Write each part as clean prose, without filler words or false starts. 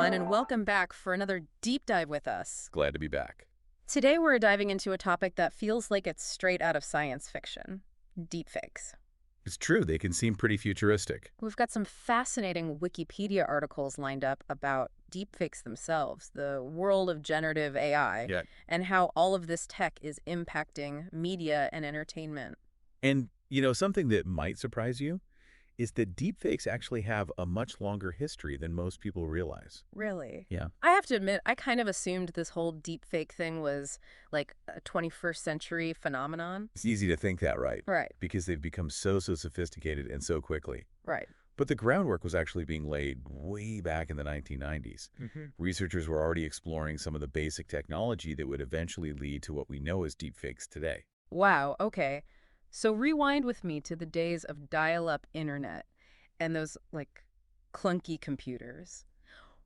everyone, and welcome back for another deep dive with us. Glad to be back. Today, we're diving into a topic that feels like it's straight out of science fiction: deepfakes. It's true, they can seem pretty futuristic. We've got some fascinating Wikipedia articles lined up about deepfakes themselves, the world of generative AI, Yeah. and how all of this tech is impacting media and entertainment. And, something that might surprise you is that deepfakes actually have a much longer history than most people realize. Really? Yeah. I have to admit, I kind of assumed this whole deepfake thing was like a 21st century phenomenon. It's easy to think that, right? Right, Because they've become so sophisticated and so quickly. right. But the groundwork was actually being laid way back in the 1990s. Researchers were already exploring some of the basic technology that would eventually lead to what we know as deepfakes today. Wow, okay. So rewind with me to the days of dial-up internet and those, like, clunky computers.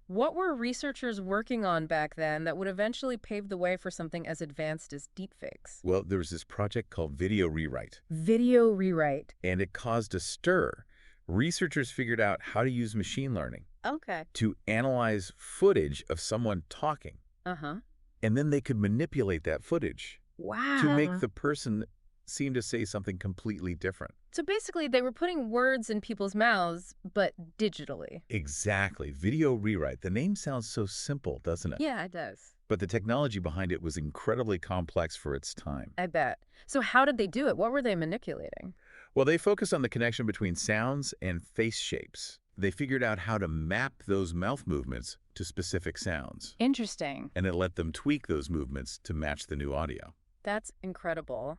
What were researchers working on back then that would eventually pave the way for something as advanced as deepfakes? Well, there was this project called video rewrite, Video rewrite. and it caused a stir. Researchers figured out how to use machine learning Okay. to analyze footage of someone talking, Uh-huh. and then they could manipulate that footage Wow. to make the person seem to say something completely different. So basically, they were putting words in people's mouths, but digitally. Exactly. Video rewrite. The name sounds so simple, doesn't it? Yeah, it does. But the technology behind it was incredibly complex for its time. I bet. So how did they do it? What were they manipulating? Well, they focused on the connection between sounds and face shapes. They figured out how to map those mouth movements to specific sounds, Interesting. and it let them tweak those movements to match the new audio. That's incredible.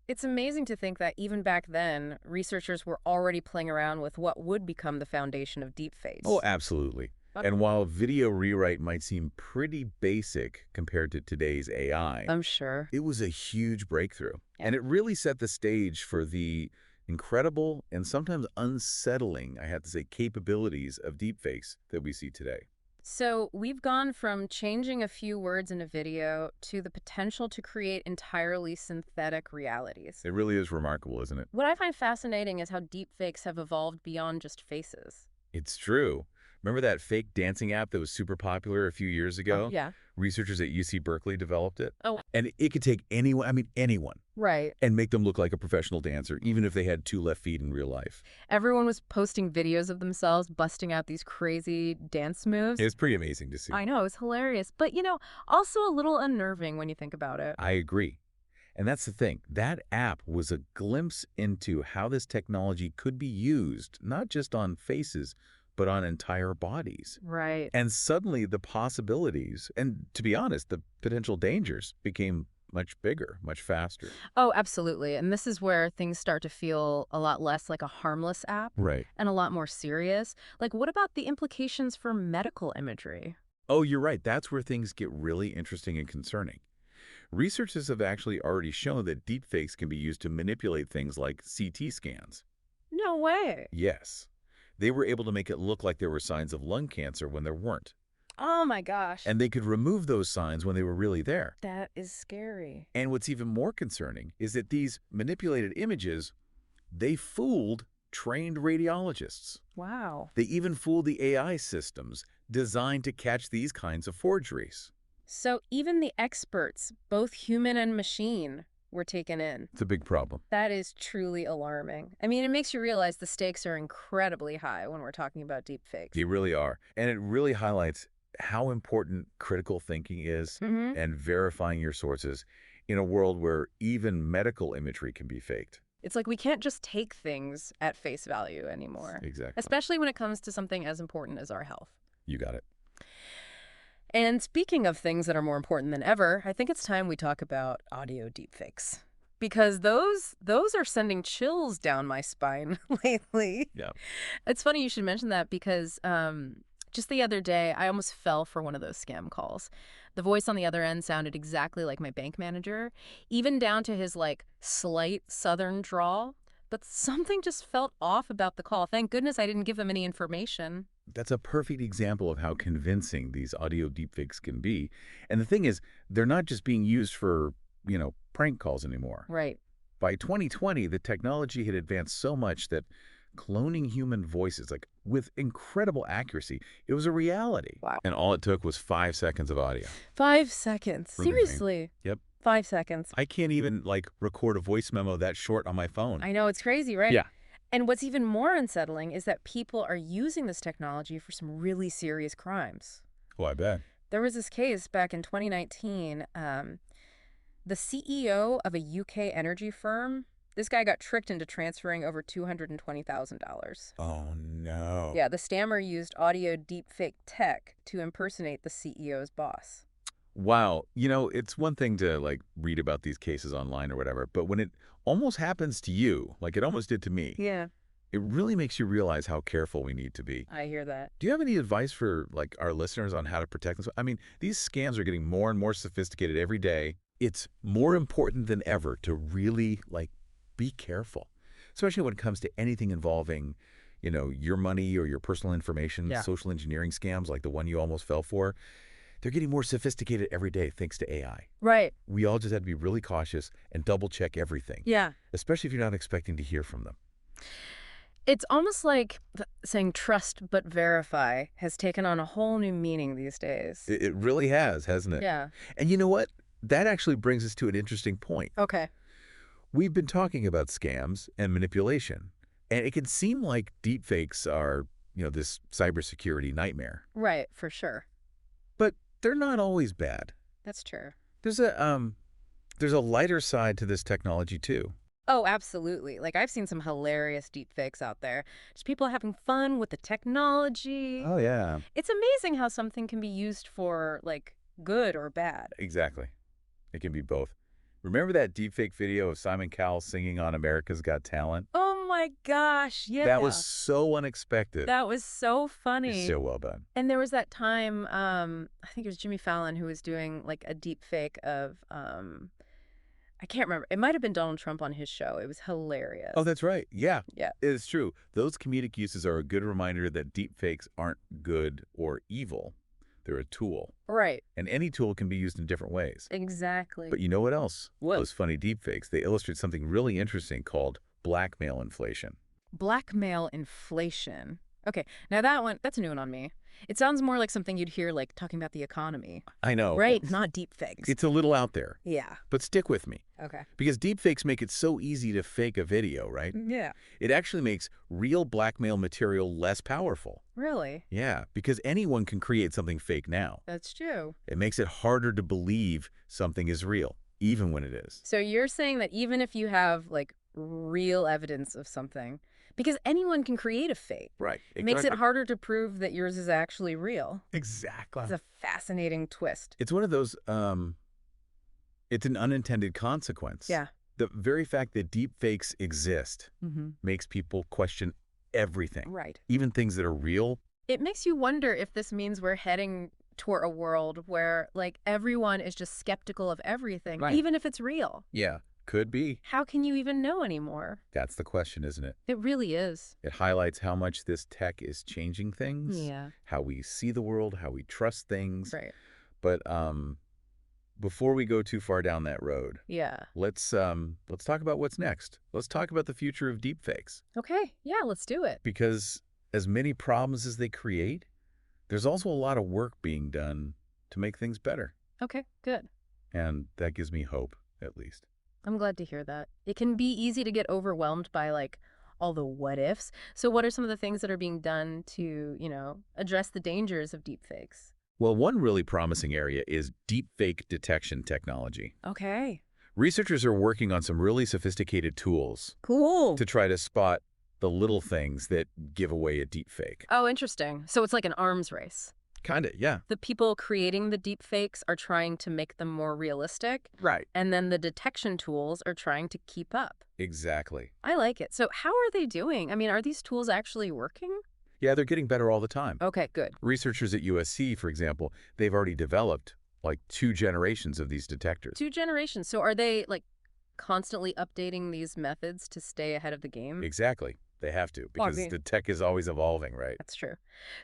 It's amazing to think that even back then, researchers were already playing around with what would become the foundation of deepfakes. Oh, absolutely. And while video rewrite might seem pretty basic compared to today's AI, I'm sure. it was a huge breakthrough. Yeah. And it really set the stage for the incredible and sometimes unsettling, I have to say, capabilities of deepfakes that we see today. So we've gone from changing a few words in a video to the potential to create entirely synthetic realities. It really is remarkable, isn't it? What I find fascinating is how deepfakes have evolved beyond just faces. It's true. Remember that fake dancing app that was super popular a few years ago? Yeah. Researchers at UC Berkeley developed it. Oh. And it could take anyone, Right. and make them look like a professional dancer, even if they had 2 left feet in real life. Everyone was posting videos of themselves busting out these crazy dance moves. It's pretty amazing to see. I know, it's hilarious. But, also a little unnerving when you think about it. I agree. And that's the thing. That app was a glimpse into how this technology could be used, not just on faces, but on entire bodies. Right. And suddenly the possibilities, and to be honest, the potential dangers became much bigger, much faster. Oh, absolutely. And this is where things start to feel a lot less like a harmless app Right. and a lot more serious. Like, what about the implications for medical imagery? Oh, you're right. That's where things get really interesting and concerning. Researchers have actually already shown that deepfakes can be used to manipulate things like CT scans. No way. Yes. They were able to make it look like there were signs of lung cancer when there weren't. Oh my gosh. And they could remove those signs when they were really there. That is scary. And what's even more concerning is that these manipulated images, they fooled trained radiologists. Wow. They even fooled the AI systems designed to catch these kinds of forgeries. So even the experts, both human and machine, were taken in. It's a big problem. That is truly alarming. I mean, it makes you realize the stakes are incredibly high when we're talking about deepfakes. They really are. And it really highlights how important critical thinking is and verifying your sources in a world where even medical imagery can be faked. It's like we can't just take things at face value anymore. Exactly. Especially when it comes to something as important as our health. You got it. And speaking of things that are more important than ever, I think it's time we talk about audio deepfakes. Because those are sending chills down my spine lately. Yeah. It's funny you should mention that because just the other day, I almost fell for one of those scam calls. The voice on the other end sounded exactly like my bank manager, even down to his, slight southern drawl. But something just felt off about the call. Thank goodness I didn't give them any information. That's a perfect example of how convincing these audio deepfakes can be. And the thing is, they're not just being used for, prank calls anymore. Right. By 2020, the technology had advanced so much that cloning human voices, like with incredible accuracy. It was a reality. Wow. And all it took was 5 seconds of audio. 5 seconds. Amazing. Seriously. Yep. 5 seconds. I can't even, like, record a voice memo that short on my phone. I know, it's crazy, right? Yeah. And what's even more unsettling is that people are using this technology for some really serious crimes. Oh, I bet. There was this case back in 2019. The CEO of a UK energy firm, this guy got tricked into transferring over $220,000. Oh, no. Yeah, the scammer used audio deepfake tech to impersonate the CEO's boss. Wow. You know, it's one thing to, like, read about these cases online or whatever, but when it almost happens to you, like it almost did to me, Yeah, it really makes you realize how careful we need to be. I hear that. Do you have any advice for, like, our listeners on how to protect themselves? I mean, these scams are getting more and more sophisticated every day. It's more important than ever to really, like, be careful, especially when it comes to anything involving, you know, your money or your personal information. Yeah. Social engineering scams like the one you almost fell for. They're getting more sophisticated every day thanks to AI. Right. We all just have to be really cautious and double-check everything, Yeah. especially if you're not expecting to hear from them. It's almost like saying trust but verify has taken on a whole new meaning these days. It really has, hasn't it? Yeah. And you know what? That actually brings us to an interesting point. Okay. We've been talking about scams and manipulation, and it can seem like deepfakes are, you know, this cybersecurity nightmare. Right, for sure. But they're not always bad. That's true. There's a lighter side to this technology too. Oh, absolutely. Like, I've seen some hilarious deepfakes out there. Just people having fun with the technology. Oh yeah. It's amazing how something can be used for, like, good or bad. Exactly. It can be both. Remember that deepfake video of Simon Cowell singing on America's Got Talent? Oh my gosh, yeah. That was so unexpected. That was so It's funny. so well done. And there was that time, I think it was Jimmy Fallon who was doing, like, a deepfake of, I can't remember. It might have been Donald Trump on his show. It was hilarious. Oh, that's right. Yeah, Yeah. it's true. Those comedic uses are a good reminder that deepfakes aren't good or evil. They're a tool. Right. And any tool can be used in different ways. Exactly. But you know what else? What? Those funny deepfakes, they illustrate something really interesting called blackmail inflation. Blackmail inflation. Okay, now that's a new one on me. It sounds more like something you'd hear, like, talking about the economy. I know. Right, not deepfakes. It's a little out there, Yeah. but stick with me. Okay. Because deepfakes make it so easy to fake a video, right? Yeah. It actually makes real blackmail material less powerful. Really? Yeah, because anyone can create something fake now. That's true. It makes it harder to believe something is real, even when it is. So you're saying that even if you have, like, real evidence of something, because anyone can create a fake, Right. it makes it harder to prove that yours is actually real. Exactly. It's a fascinating twist. It's one of those, it's an unintended consequence. Yeah. The very fact that deepfakes exist Mm-hmm. makes people question everything, Right. even things that are real. It makes you wonder if this means we're heading toward a world where, like, everyone is just skeptical of everything, Right. even if it's real. Yeah, could be. How can you even know anymore? That's the question, isn't it? It really is. It highlights how much this tech is changing things, Yeah. how we see the world, how we trust things. Right. But before we go too far down that road, Yeah. let's talk about what's next. Let's talk about the future of deepfakes. Okay. Yeah, let's do it. Because as many problems as they create, there's also a lot of work being done to make things better. Okay, good. And that gives me hope, at least. I'm glad to hear that. It can be easy to get overwhelmed by, like, all the what ifs. So what are some of the things that are being done to, address the dangers of deepfakes? Well, one really promising area is deepfake detection technology. Okay. Researchers are working on some really sophisticated tools Cool. to try to spot the little things that give away a deepfake. Oh, interesting. So it's like an arms race. Kind of, yeah. The people creating the deepfakes are trying to make them more realistic, Right. and then the detection tools are trying to keep up. Exactly. I like it. So how are they doing? I mean, are these tools actually working? Yeah, they're getting better all the time. Okay, good. Researchers at USC, for example, they've already developed like 2 generations of these detectors. 2 generations. So are they, like, constantly updating these methods to stay ahead of the game? Exactly. They have to, because mean- the tech is always evolving, right? That's true.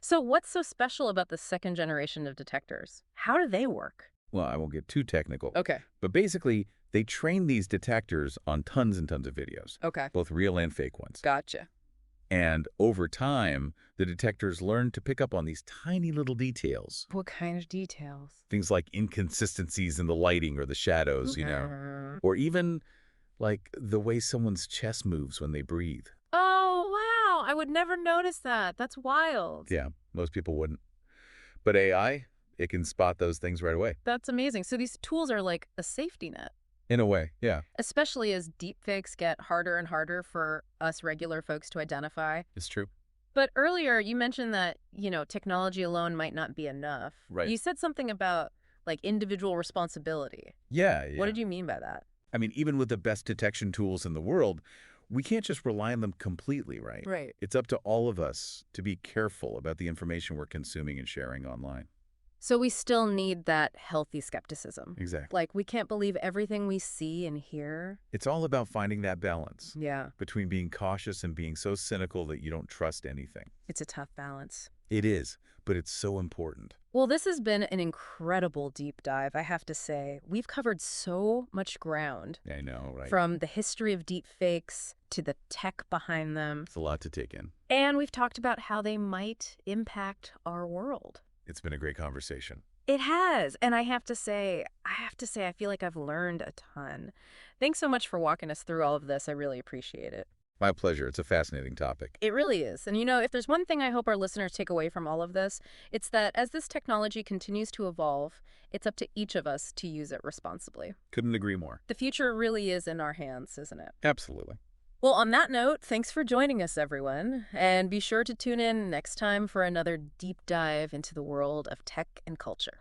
So what's so special about the second generation of detectors? How do they work? Well, I won't get too technical. Okay. But basically, they train these detectors on tons and tons of videos, Okay. both real and fake ones. Gotcha. And over time, the detectors learn to pick up on these tiny little details. What kind of details? Things like inconsistencies in the lighting or the shadows, Mm. or even like the way someone's chest moves when they breathe. Oh, wow. I would never notice that. That's wild. Yeah, most people wouldn't. But AI, it can spot those things right away. That's amazing. So these tools are like a safety net, In a way, yeah, especially as deepfakes get harder and harder for us regular folks to identify. it's true. But earlier you mentioned that, technology alone might not be enough. Right. You said something about like individual responsibility. Yeah, What yeah. did you mean by that? I mean, even with the best detection tools in the world, we can't just rely on them completely, right? Right. It's up to all of us to be careful about the information we're consuming and sharing online. So we still need that healthy skepticism. Exactly. Like we can't believe everything we see and hear. It's all about finding that balance Yeah, between being cautious and being so cynical that you don't trust anything. it's a tough balance. It is, but it's so important. Well, this has been an incredible deep dive, I have to say. We've covered so much ground, I know, right? from the history of deepfakes to the tech behind them. It's a lot to take in. And we've talked about how they might impact our world. It's been a great conversation. It has. And I have to say, I feel like I've learned a ton. Thanks so much for walking us through all of this. I really appreciate it. My pleasure. It's a fascinating topic. It really is. And if there's one thing I hope our listeners take away from all of this, it's that as this technology continues to evolve, it's up to each of us to use it responsibly. Couldn't agree more. The future really is in our hands, isn't it? Absolutely. Well, on that note, thanks for joining us, everyone. And be sure to tune in next time for another deep dive into the world of tech and culture.